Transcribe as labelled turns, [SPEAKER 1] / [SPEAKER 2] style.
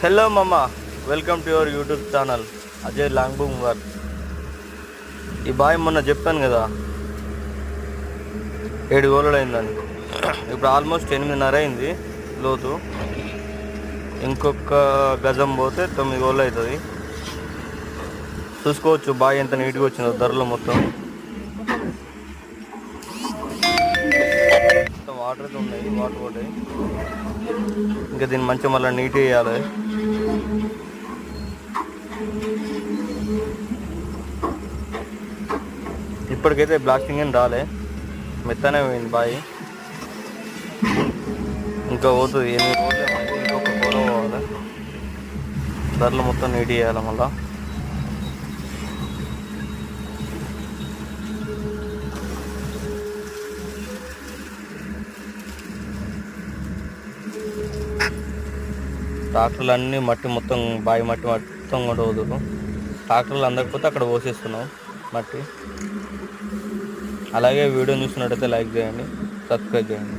[SPEAKER 1] Hello మమ్మ, welcome to your YouTube channel Ajay long boom work. ఈ bye మొన్న చెప్పాను కదా 7 గోళలు అయిందని. ఇప్పుడు ఆల్మోస్ట్ 8:30 అయింది లోతు. ఇంకొక గజం పోతే 9 గోళలు అవుతుంది. చూసుకోవచ్చు బాయ్ ఎంత నీట్గా వచ్చిందో. ధరలు మొత్తం వాటర్ అయితే ఉన్నాయి, వాటర్ ఒకటి. ఇంకా దీన్ని మంచిగా మళ్ళీ నీట్గా వేయాలి. ఇప్పటికైతే బ్లాస్టింగ్ ఏం రాలే, మెత్తనే పోయింది బాయి. ఇంకా పోతుంది 8 రోజులు, ఇంకొక కూర పోవాలి. ధరలు మొత్తం నీట్గా వేయాలి మళ్ళీ. ట్రాక్టర్లు అన్నీ మట్టి మొత్తం బావి మట్టి మొత్తం కూడా వదులు. ట్రాక్టర్లు అందకపోతే అక్కడ పోసేస్తున్నాం మట్టి. అలాగే వీడియో చూసినట్టయితే లైక్ చేయండి, సబ్స్క్రైబ్ చేయండి.